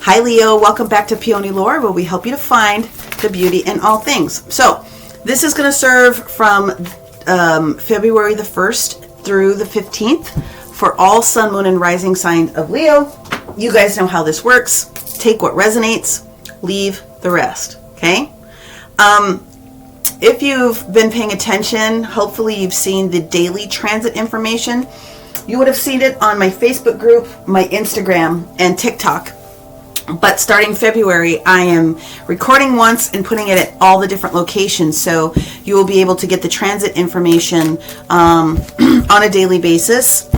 Hi Leo, welcome back to Peony Lore, where we help you to find the beauty in all things. So this is going to serve from February the 1st through the 15th for all sun, moon, and rising sign of Leo. You guys know how this works. Take what resonates, leave the rest, okay? If you've been paying attention, hopefully you've seen the daily transit information. You would have seen it on my Facebook group, my Instagram, and TikTok. But starting February, I am recording once and putting it at all the different locations. So you will be able to get the transit information on a daily basis.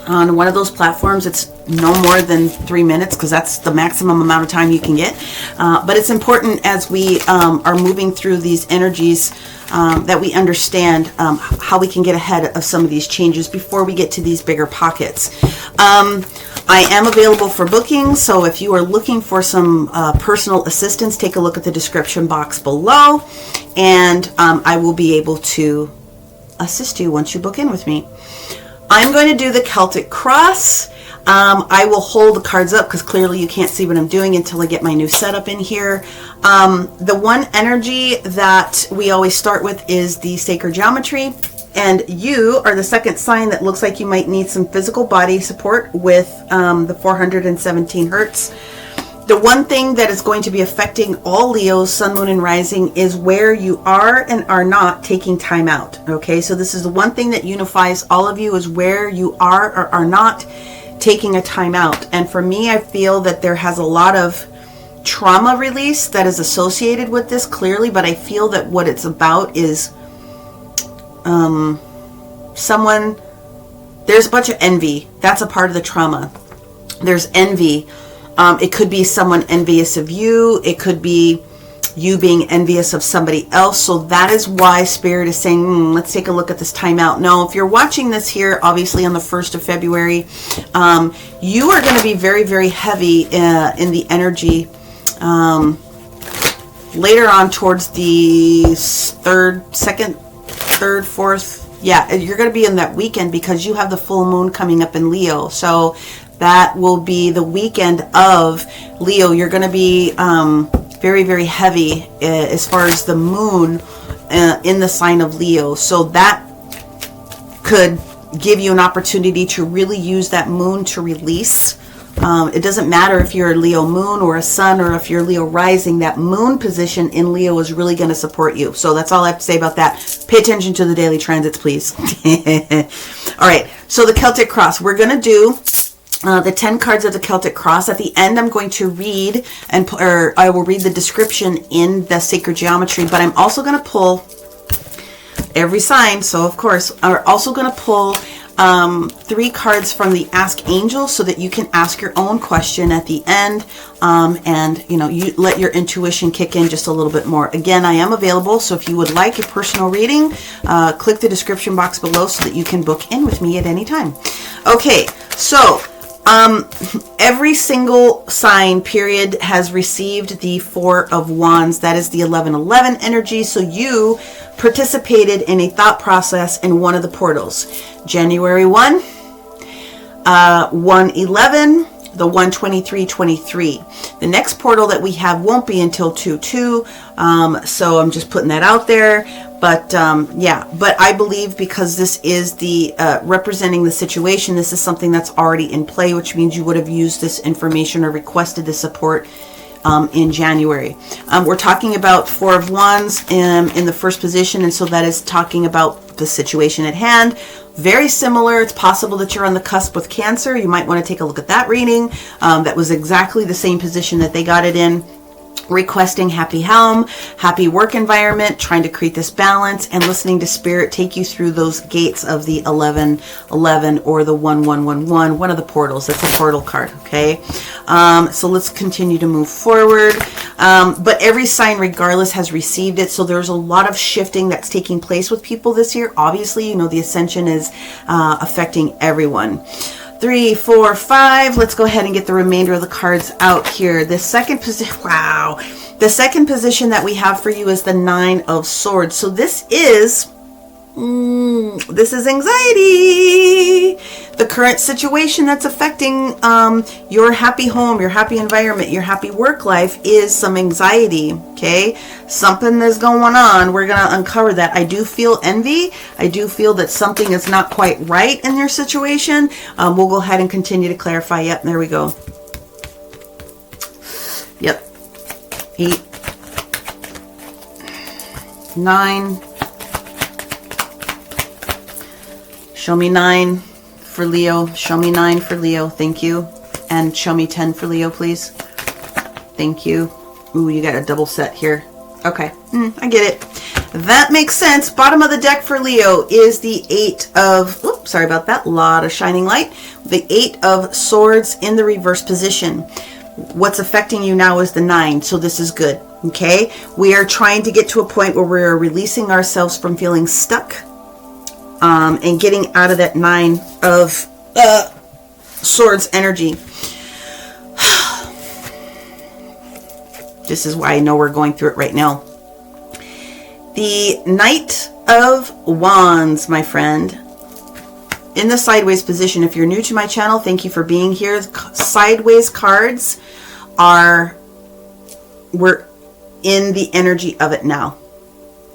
On one of those platforms, it's no more than 3 minutes because that's the maximum amount of time you can get. But it's important as we are moving through these energies that we understand how we can get ahead of some of these changes before we get to these bigger pockets. I am available for bookings, so if you are looking for some personal assistance, take a look at the description box below, and I will be able to assist you once you book in with me. I'm going to do the Celtic Cross. I will hold the cards up because clearly you can't see what I'm doing until I get my new setup in here. The one energy that we always start with is the sacred geometry. And you are the second sign that looks like you might need some physical body support with the 417 hertz. The one thing that is going to be affecting all Leos, sun, moon, and rising is where you are and are not taking time out. Okay, so this is the one thing that unifies all of you is where you are or are not taking a time out. And for me, I feel that there has a lot of trauma release that is associated with this clearly, but I feel that what it's about is there's a bunch of envy. That's a part of the trauma. There's envy. It could be someone envious of you. It could be you being envious of somebody else. So that is why Spirit is saying, let's take a look at this timeout. Now, if you're watching this here, obviously on the 1st of February, you are going to be very, very heavy in the energy later on towards the 3rd, 2nd, 3rd, 4th. Yeah, you're going to be in that weekend because you have the full moon coming up in Leo. So that will be the weekend of Leo. You're going to be very, very heavy as far as the moon in the sign of Leo. So that could give you an opportunity to really use that moon to release. It doesn't matter if you're a Leo moon or a sun or if you're Leo rising, that moon position in Leo is really going to support you. So that's all I have to say about that. Pay attention to the daily transits, please. All right, so the Celtic Cross. We're going to do the 10 cards of the Celtic Cross. At the end, I'm going to read, or I will read the description in the sacred geometry, but I'm also going to pull every sign. So, of course, I'm also going to pull 3 cards from the Ask Angel so that you can ask your own question at the end, and you let your intuition kick in just a little bit more. Again, I am available, so if you would like a personal reading, click the description box below so that you can book in with me at any time. Okay, so every single sign period has received the 4 of Wands. That is the 1111 energy. So you participated in a thought process in one of the portals. January 1, 111, the 12323. The next portal that we have won't be until 22. So I'm just putting that out there. But yeah, but I believe because this is the representing the situation, this is something that's already in play, which means you would have used this information or requested the support in January. We're talking about 4 of Wands in the first position, and so that is talking about the situation at hand. Very similar. It's possible that you're on the cusp with Cancer. You might want to take a look at that reading. That was exactly the same position that they got it in. Requesting happy home, happy work environment, trying to create this balance, and listening to Spirit take you through those gates of the 1111 or the 1111, one of the portals. That's a portal card, okay? So let's continue to move forward. But every sign, regardless, has received it. So there's a lot of shifting that's taking place with people this year. Obviously, the Ascension is affecting everyone. 3, 4, 5. Let's go ahead and get the remainder of the cards out here. The second position, wow. The second position that we have for you is the 9 of Swords. So this is This is anxiety. The current situation that's affecting your happy home, your happy environment, your happy work life is some anxiety, okay? Something is going on. We're going to uncover that. I do feel envy. I do feel that something is not quite right in your situation. We'll go ahead and continue to clarify. Yep, there we go. Yep. 8, 9. Show me 9 for Leo. Show me 9 for Leo. Thank you. And show me 10 for Leo, please. Thank you. Ooh, you got a double set here. Okay. I get it. That makes sense. Bottom of the deck for Leo is the 8 of... Oops, sorry about that. Lot of shining light. The 8 of Swords in the reverse position. What's affecting you now is the 9. So this is good. Okay? We are trying to get to a point where we're releasing ourselves from feeling stuck. And getting out of that 9 of Swords energy. This is why I know we're going through it right now. The Knight of Wands, my friend. In the sideways position. If you're new to my channel, thank you for being here. Sideways cards we're in the energy of it now.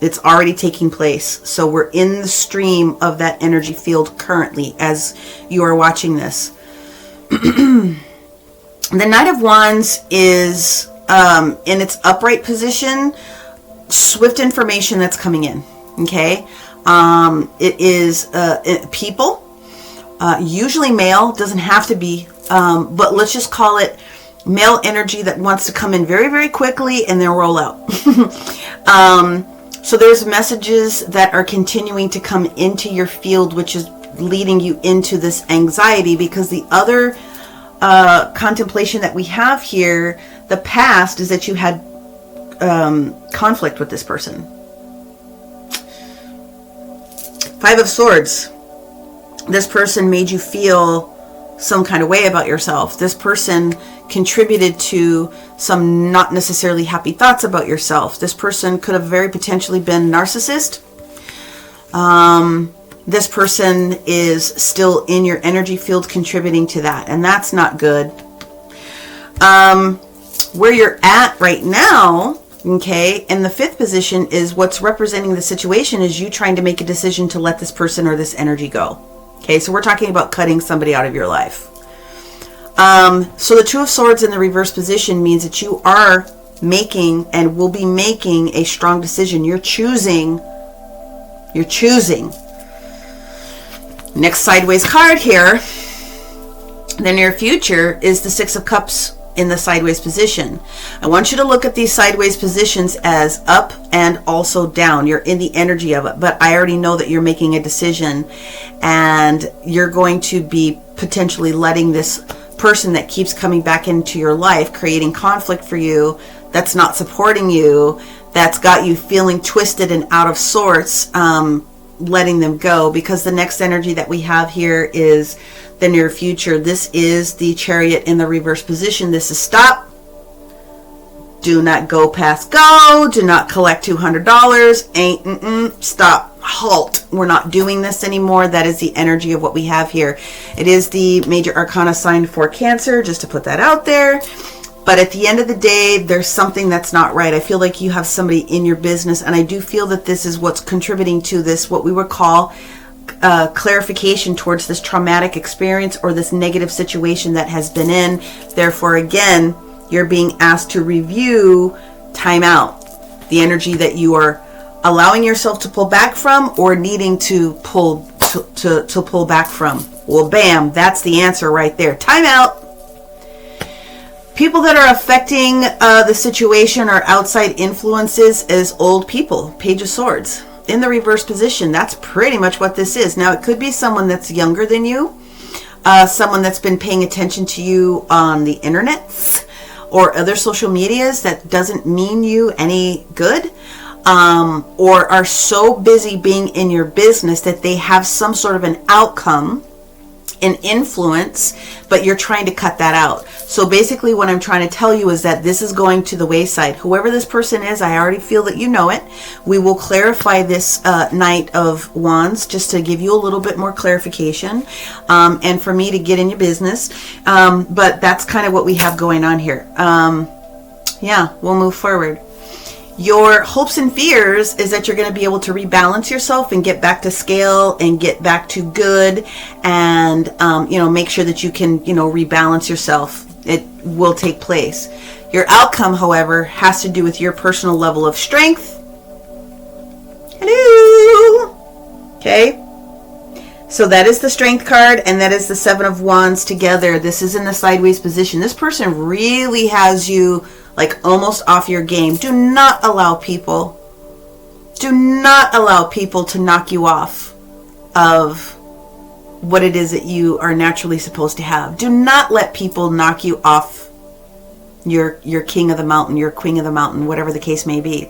It's already taking place. So we're in the stream of that energy field currently as you are watching this. The Knight of Wands is in its upright position. Swift information that's coming in. Okay. It is people. Usually male. Doesn't have to be. But let's just call it male energy that wants to come in very, very quickly and then roll out. So there's messages that are continuing to come into your field, which is leading you into this anxiety, because the other contemplation that we have here, the past, is that you had conflict with this person. 5 of Swords. This person made you feel some kind of way about yourself. This person contributed to some not necessarily happy thoughts about yourself. This person could have very potentially been narcissist. This person is still in your energy field contributing to that, and that's not good. Where you're at right now, okay, in the 5th position, is what's representing the situation is you trying to make a decision to let this person or this energy go. Okay, so we're talking about cutting somebody out of your life. So the 2 of Swords in the reverse position means that you are making and will be making a strong decision. You're choosing. Next sideways card here, the near future, is the 6 of Cups in the sideways position. I want you to look at these sideways positions as up and also down. You're in the energy of it, but I already know that you're making a decision, and you're going to be potentially letting this person that keeps coming back into your life, creating conflict for you, that's not supporting you, that's got you feeling twisted and out of sorts, letting them go, because the next energy that we have here is the near future. This is the Chariot in the reverse position. This is stop. Do not go past go. Do not collect $200. Stop. Halt. We're not doing this anymore. That is the energy of what we have here. It is the major arcana sign for Cancer, just to put that out there. But at the end of the day, there's something that's not right. I feel like you have somebody in your business, and I do feel that this is what's contributing to this, what we would call clarification towards this traumatic experience or this negative situation that has been in. Therefore, again, you're being asked to review, time out, the energy that you are allowing yourself to pull back from or needing to pull back from. Well, bam, that's the answer right there. Time out. People that are affecting the situation are outside influences as old people. Page of Swords in the reverse position. That's pretty much what this is. Now, it could be someone that's younger than you, someone that's been paying attention to you on the internet or other social medias that doesn't mean you any good, or are so busy being in your business that they have some sort of an outcome, an influence, but you're trying to cut that out. So basically what I'm trying to tell you is that this is going to the wayside. Whoever this person is, I already feel that you know it. We will clarify this Knight of Wands just to give you a little bit more clarification and for me to get in your business. But that's kind of what we have going on here. Yeah, we'll move forward. Your hopes and fears is that you're going to be able to rebalance yourself and get back to scale and get back to good and, make sure that you can, rebalance yourself. It will take place. Your outcome, however, has to do with your personal level of strength. Hello. Okay. So that is the Strength card, and that is the Seven of Wands together. This is in the sideways position. This person really has you like almost off your game. Do not allow people to knock you off of what it is that you are naturally supposed to have. Do not let people knock you off your king of the mountain, your queen of the mountain, whatever the case may be.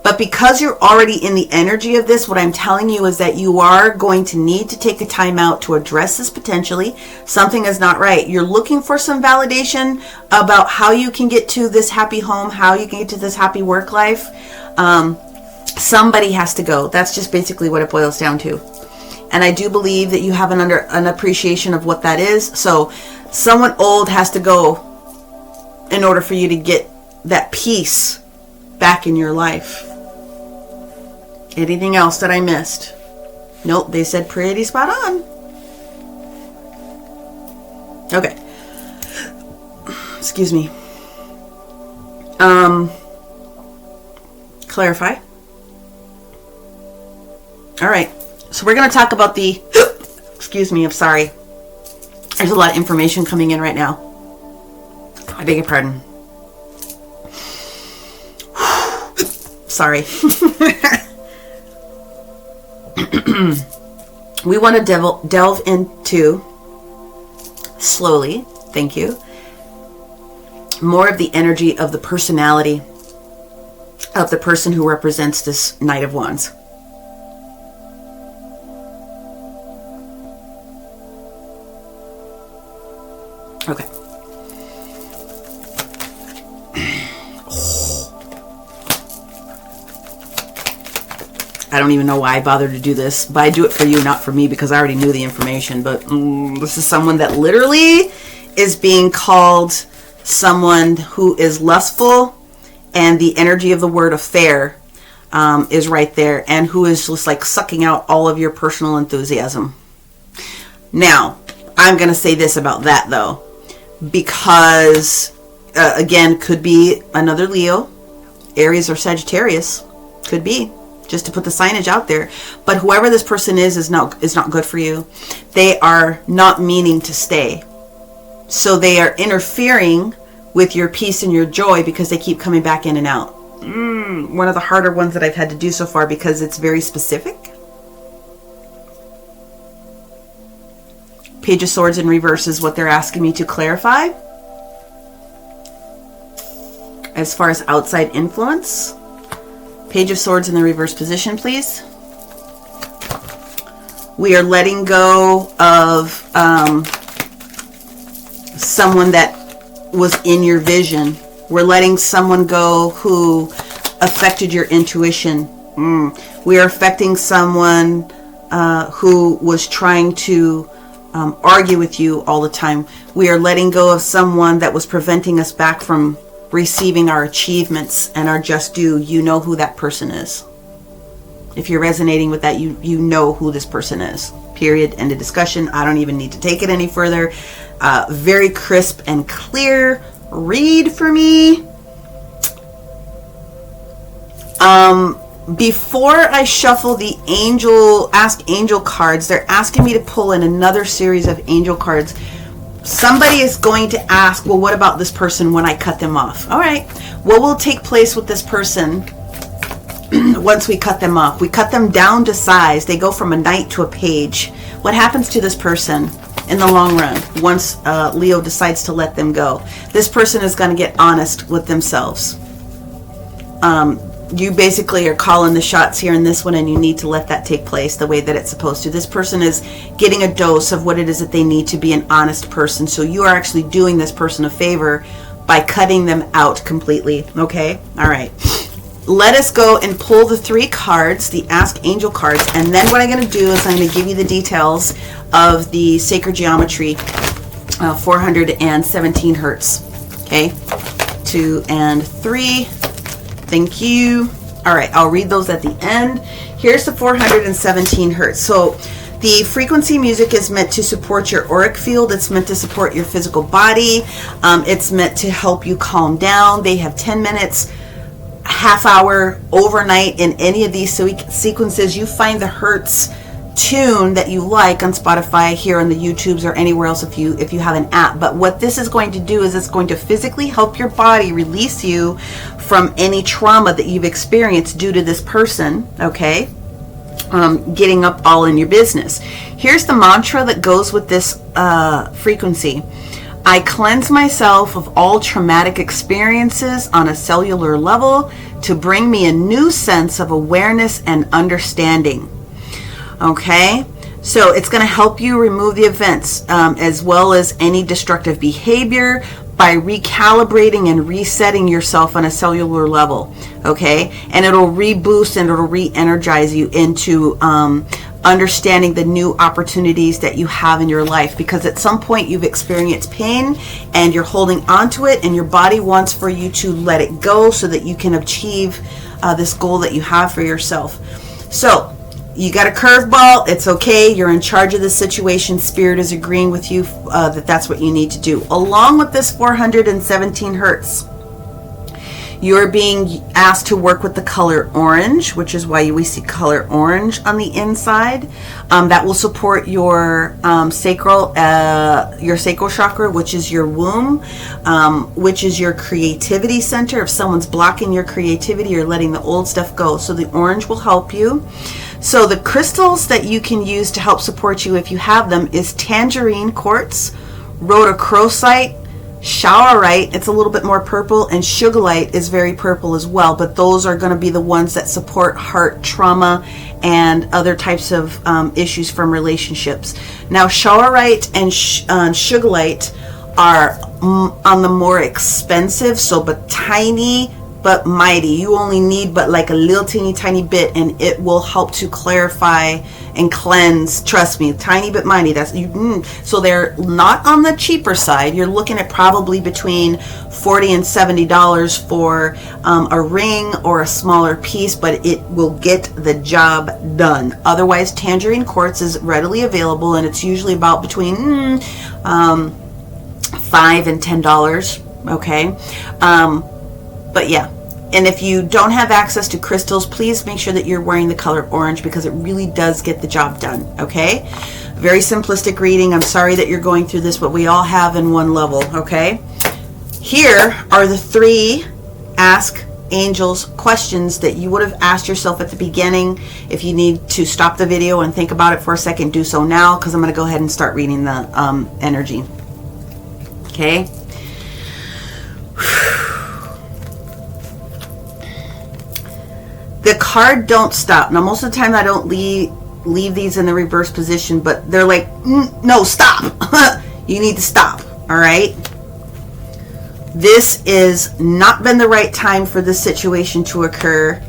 But because you're already in the energy of this, what I'm telling you is that you are going to need to take a time out to address this potentially. Something is not right. You're looking for some validation about how you can get to this happy home, how you can get to this happy work life. Somebody has to go. That's just basically what it boils down to. And I do believe that you have an appreciation of what that is. So someone old has to go in order for you to get that peace back in your life. Anything else that I missed? Nope, they said pretty spot on. Okay. Excuse me. Clarify. All right. So we're going to talk about the... Excuse me, I'm sorry. There's a lot of information coming in right now. I beg your pardon. Sorry. We want to delve into, slowly, thank you, more of the energy of the personality of the person who represents this Knight of Wands. Okay. I don't even know why I bothered to do this, but I do it for you, not for me, because I already knew the information. But this is someone that literally is being called someone who is lustful, and the energy of the word affair is right there, and who is just like sucking out all of your personal enthusiasm. Now, I'm going to say this about that, though, because, again, could be another Leo, Aries, or Sagittarius. Could be. Just to put the signage out there. But whoever this person is not good for you. They are not meaning to stay. So they are interfering with your peace and your joy because they keep coming back in and out. One of the harder ones that I've had to do so far because it's very specific. Page of Swords in reverse is what they're asking me to clarify. As far as outside influence. Page of Swords in the reverse position, please. We are letting go of someone that was in your vision. We're letting someone go who affected your intuition. We are affecting someone who was trying to argue with you all the time. We are letting go of someone that was preventing us back from receiving our achievements and our just due. You know who that person is. If you're resonating with that, you know who this person is. Period. End of discussion. I don't even need to take it any further. Very crisp and clear read for me. Before I shuffle the Ask Angel cards, they're asking me to pull in another series of angel cards. Somebody is going to ask, well, what about this person when I cut them off? All right. What will take place with this person once we cut them off? We cut them down to size. They go from a knight to a page. What happens to this person in the long run once Leo decides to let them go? This person is going to get honest with themselves. you basically are calling the shots here in this one, and you need to let that take place the way that it's supposed to. This person is getting a dose of what it is that they need to be an honest person. So you are actually doing this person a favor by cutting them out completely. Okay? All right. Let us go and pull the 3 cards, the Ask Angel cards, and then what I'm going to do is I'm going to give you the details of the Sacred Geometry 417 hertz. Okay? 2 and 3. Thank you. All right, I'll read those at the end. Here's the 417 hertz. So the frequency music is meant to support your auric field. It's meant to support your physical body. It's meant to help you calm down. They have 10 minutes, half hour, overnight in any of these sequences. You find the hertz tune that you like on Spotify, here on the YouTubes, or anywhere else if you have an app. But what this is going to do is it's going to physically help your body release you from any trauma that you've experienced due to this person, okay? Getting up all in your business. Here's the mantra that goes with this frequency. I cleanse myself of all traumatic experiences on a cellular level to bring me a new sense of awareness and understanding. Okay, so it's going to help you remove the events as well as any destructive behavior by recalibrating and resetting yourself on a cellular level. Okay, and it'll reboost and it'll re-energize you into understanding the new opportunities that you have in your life, because at some point you've experienced pain and you're holding on to it, and your body wants for you to let it go so that you can achieve this goal that you have for yourself. So you got a curveball. It's okay. You're in charge of the situation. Spirit is agreeing with you that that's what you need to do. Along with this 417 hertz, you're being asked to work with the color orange, which is why we see color orange on the inside. That will support your sacral chakra, which is your womb, which is your creativity center. If someone's blocking your creativity, you're letting the old stuff go. So the orange will help you. So the crystals that you can use to help support you if you have them is tangerine quartz, rhodochrosite, showerite, it's a little bit more purple, and sugilite is very purple as well, but those are going to be the ones that support heart trauma and other types of issues from relationships. Now showerite and sugilite are on the more expensive, but tiny but mighty. You only need but like a little teeny tiny bit, and it will help to clarify and cleanse. Trust me, tiny but mighty. That's so they're not on the cheaper side. You're looking at probably between $40 and $70 for a ring or a smaller piece, but it will get the job done. Otherwise, tangerine quartz is readily available, and it's usually about between $5 and $10. Okay. But yeah, and if you don't have access to crystals, please make sure that you're wearing the color orange, because it really does get the job done, okay? Very simplistic reading. I'm sorry that you're going through this, but we all have in one level, okay? Here are the 3 Ask Angels questions that you would have asked yourself at the beginning. If you need to stop the video and think about it for a second, do so now, because I'm going to go ahead and start reading the energy, okay? The card Don't Stop. Now, most of the time I don't leave these in the reverse position, but they're like, no, stop. You need to stop, all right? This is not been the right time for this situation to occur.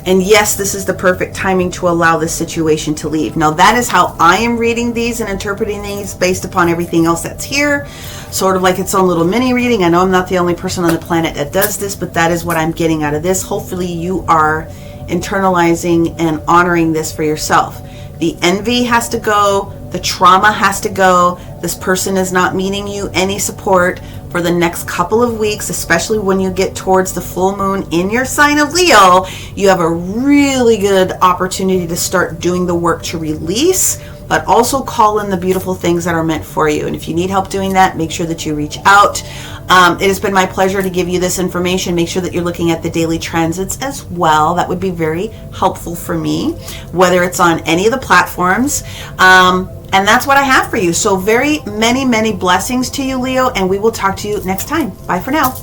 And yes, this is the perfect timing to allow this situation to leave. Now, that is how I am reading these and interpreting these based upon everything else that's here. Sort of like its own little mini reading. I know I'm not the only person on the planet that does this, but that is what I'm getting out of this. Hopefully you are internalizing and honoring this for yourself. The envy has to go. The trauma has to go. This person is not meaning you any support for the next couple of weeks, especially when you get towards the full moon in your sign of Leo. You have a really good opportunity to start doing the work to release, but also call in the beautiful things that are meant for you. And if you need help doing that, make sure that you reach out. It has been my pleasure to give you this information. Make sure that you're looking at the daily transits as well. That would be very helpful for me, whether it's on any of the platforms. And that's what I have for you. So very many blessings to you, Leo, and we will talk to you next time. Bye for now.